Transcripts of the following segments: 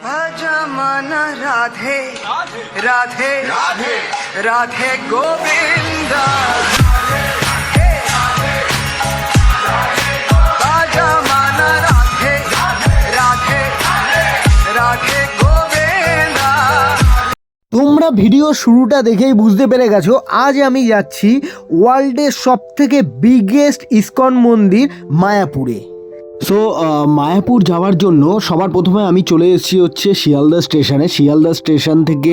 भजमन राधे राधे राधे राधे गोविंद भजमन राधे राधे राधे गोविंद। তোমরা ভিডিও শুরুটা দেখেই বুঝতে পেরে গেছো আজ আমি যাচ্ছি ওয়ার্ল্ডের সবথেকে বিগেস্ট ইসকন মন্দির মায়াপুরে। সো মায়াপুর যাওয়ার জন্য সবার প্রথমে আমি চলে এসেছি হচ্ছে শিয়ালদা স্টেশনে। শিয়ালদা স্টেশন থেকে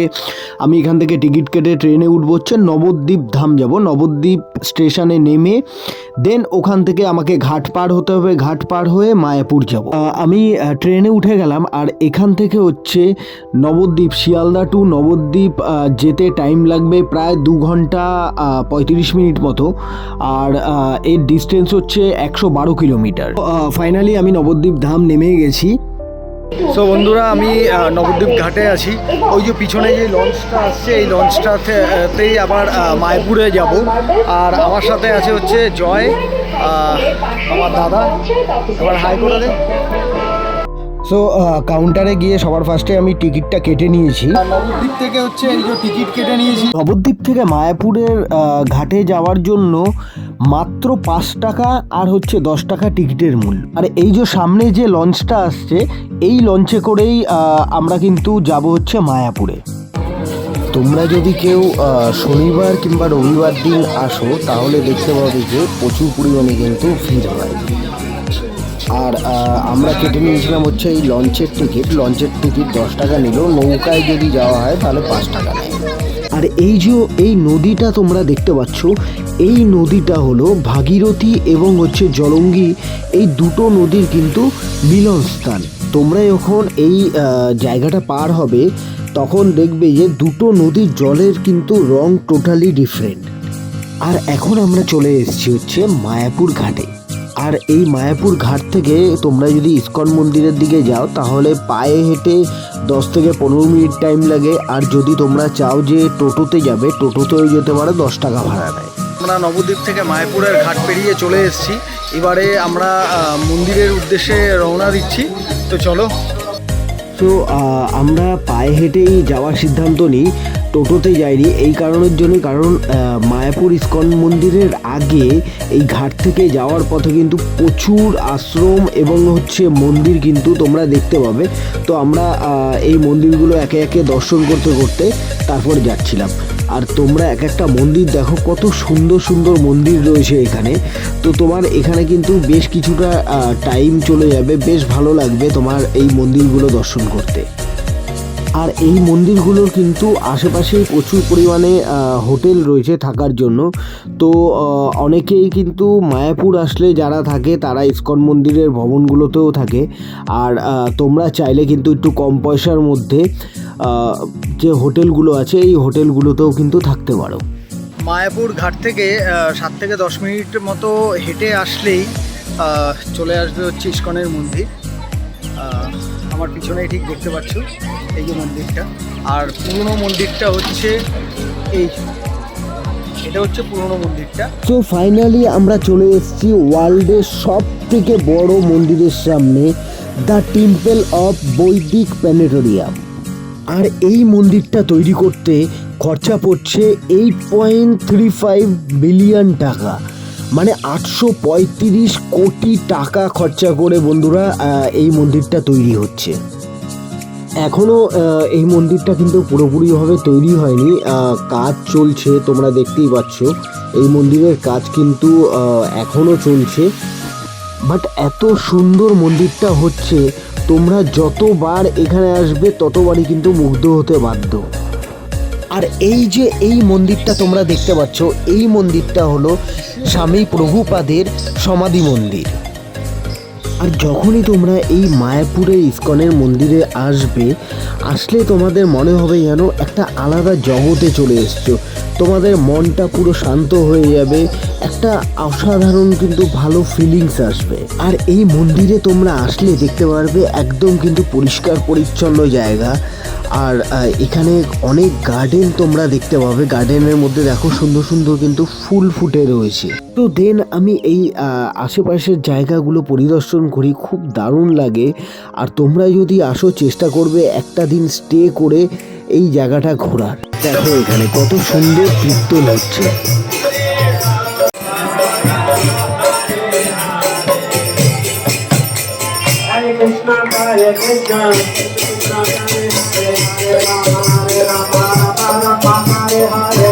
আমি এখান থেকে টিকিট কেটে ট্রেনে উঠবো হচ্ছে নবদ্বীপ ধাম যাব। নবদ্বীপ স্টেশনে নেমে দেন ওখান থেকে আমাকে ঘাট পার হতে হবে, ঘাট পার হয়ে মায়াপুর যাব। আমি ট্রেনে উঠে গেলাম আর এখান থেকে হচ্ছে নবদ্বীপ, শিয়ালদা টু নবদ্বীপ যেতে টাইম লাগবে প্রায় 2 ঘন্টা 35 মিনিট মতো, আর এর ডিস্টেন্স হচ্ছে 112 কিলোমিটার। ফাইনালি আমি নবদ্বীপ ধাম নেমে গেছি। সো বন্ধুরা, আমি নবদ্বীপ ঘাটে আছি। ওই যে পিছনে যে লঞ্চটা আসছে এই লঞ্চটাতেই আবার মায়াপুরে যাব। আর আমার সাথে আছে হচ্ছে জয়, আমার দাদা। এবার হাই করে দে। সো কাউন্টারে গিয়ে সবার ফার্স্টে আমি টিকিটটা কেটে নিয়েছি। নবদ্বীপ থেকে হচ্ছে এই যে টিকিট কেটে নিয়েছি। নবদ্বীপ থেকে মায়াপুরের ঘাটে যাওয়ার জন্য মাত্র 5 টাকা আর হচ্ছে 10 টাকা টিকিটের মূল্য। আর এই যে সামনে যে লঞ্চটা আসছে এই লঞ্চে করেই আমরা কিন্তু যাব হচ্ছে মায়াপুরে। তোমরা যদি কেউ শনিবার কিংবা রবিবার দিন আসো তাহলে দেখতে পাবে যে প্রচুর পরিমাণে কিন্তু ভিড় হয়। আর আমরা কেটে নিয়েছিলাম হচ্ছে এই লঞ্চের টিকিট। লঞ্চের টিকিট 10 টাকা নিল, নৌকায় যদি যাওয়া হয় তাহলে 5 টাকা নেয়। আর এই যে এই নদীটা তোমরা দেখতে পাচ্ছ, এই নদীটা হলো ভাগীরথী এবং হচ্ছে জলঙ্গি, এই দুটো নদীর কিন্তু মিলনস্থান। তোমরা যখন এই জায়গাটা পার হবে তখন দেখবে যে দুটো নদীর জলের কিন্তু রং টোটালি ডিফারেন্ট। আর এখন আমরা চলে এসেছি হচ্ছে মায়াপুর ঘাটে। আর এই মায়াপুর ঘাট থেকে তোমরা যদি ইসকন মন্দিরের দিকে যাও তাহলে পায়ে হেঁটে 10 থেকে 15 মিনিট টাইম লাগে। আর যদি তোমরা চাও যে টোটোতে যাবে, টোটোতেও যেতে পারো, 10 টাকা ভাড়া নেয়। আমরা নবদ্বীপ থেকে মায়াপুরের ঘাট পেরিয়ে চলে এসেছি। এবারে আমরা মন্দিরের উদ্দেশ্যে রওনা দিচ্ছি। তো চলো। তো আমরা পায়ে হেঁটেই যাওয়ার সিদ্ধান্ত নিই, টোটোতে যাইনি। এই কারণের জন্য, কারণ মায়াপুর ইসকন মন্দিরের আগে এই ঘাট থেকে যাওয়ার পথে কিন্তু প্রচুর আশ্রম এবং হচ্ছে মন্দির কিন্তু তোমরা দেখতে পাবে। তো আমরা এই মন্দিরগুলো একে একে দর্শন করতে করতে তারপর যাচ্ছিলাম। আর তোমরা এক একটা মন্দির দেখো, কত সুন্দর সুন্দর মন্দির রয়েছে এখানে। তো তোমার এখানে কিন্তু বেশ কিছুটা টাইম চলে যাবে, বেশ ভালো লাগবে তোমার এই মন্দিরগুলো দর্শন করতে। আর এই মন্দিরগুলোর কিন্তু আশেপাশেই প্রচুর পরিমাণে হোটেল রয়েছে থাকার জন্য। তো অনেকেই কিন্তু মায়াপুর আসলে যারা থাকে তারা ইসকন মন্দিরের ভবনগুলোতেও থাকে। আর তোমরা চাইলে কিন্তু একটু কম পয়সার মধ্যে যে হোটেলগুলো আছে এই হোটেলগুলোতেও কিন্তু থাকতে পারো। মায়াপুর ঘাট থেকে 7 থেকে 10 মিনিট মতো হেঁটে আসলেই চলে আসবে হচ্ছে ইসকনের মন্দির। আমার পিছনেই ঠিক দেখতে পাচ্ছ এই যে মন্দিরটা। আর পুরনো মন্দিরটা হচ্ছে এটা হচ্ছে পুরনো মন্দিরটা। তো ফাইনালি আমরা চলে এসেছি ওয়ার্ল্ডের সব থেকে বড় মন্দিরের সামনে, দ্য টেম্পল অফ বৈদিক প্ল্যানেটোরিয়াম। আর এই মন্দিরটা তৈরি করতে খরচা পড়ছে 8.35 বিলিয়ন টাকা, মানে 835 কোটি টাকা খরচা করে বন্ধুরা এই মন্দিরটা তৈরি হচ্ছে। এখনও এই মন্দিরটা কিন্তু পুরোপুরিভাবে তৈরি হয়নি, কাজ চলছে। তোমরা দেখতেই পাচ্ছ এই মন্দিরের কাজ কিন্তু এখনও চলছে। বাট এত সুন্দর মন্দিরটা হচ্ছে, তোমরা যতবার এখানে আসবে ততবারই কিন্তু মুগ্ধ হতে বাধ্য। আর এই যে এই মন্দিরটা তোমরা দেখতে পাচ্ছ, এই মন্দিরটা হলো স্বামী প্রভুপাদের সমাধি মন্দির। আর যখনই তোমরা এই মায়াপুরের ইসকনের মন্দিরে আসলে তোমাদের মনে হবে যেন একটা আলাদা জগতে চলে এসছো। তোমাদের মনটা পুরো শান্ত হয়ে যাবে, একটা অসাধারণ কিন্তু ভালো ফিলিংস আসবে। আর এই মন্দিরে তোমরা আসলে দেখতে পারবে একদম কিন্তু পরিষ্কার পরিচ্ছন্ন জায়গা। আর এখানে অনেক গার্ডেন তোমরা দেখতে পাবে। গার্ডেনের মধ্যে দেখো সুন্দর সুন্দর কিন্তু ফুল ফুটে রয়েছে। তো দেন আমি এই আশেপাশের জায়গাগুলো পরিদর্শন করি, খুব দারুণ লাগে। আর তোমরা যদি আসো চেষ্টা করবে একটা দিন স্টে করে এই জায়গাটা ঘোরার। দেখো এখানে কত সুন্দর কীর্তন হচ্ছে। Hare Krishna, Hare Krishna, Krishna Krishna, Hare Rama, Hare Rama, Rama Rama, Hare Hare.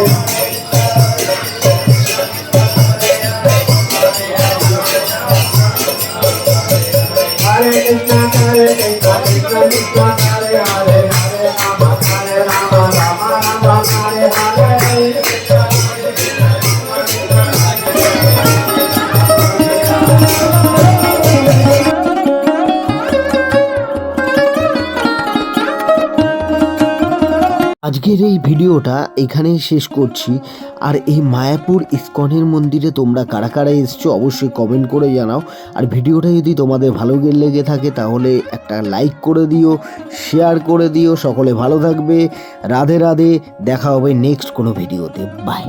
Hare Krishna, Hare Krishna, Krishna Krishna, Hare Hare, Hare Rama, Hare Rama, Rama Rama, Hare Hare. আজকের এই ভিডিওটা এখানেই শেষ করছি। আর এই মায়াপুর ইসকনের মন্দিরে তোমরা কারা কারা এসছো অবশ্যই কমেন্ট করে জানাও। আর ভিডিওটা যদি তোমাদের ভালো লেগে থাকে তাহলে একটা লাইক করে দিও, শেয়ার করে দিও। সকলে ভালো থাকবে। রাধে রাধে। দেখা হবে নেক্সট কোনো ভিডিওতে। বাই।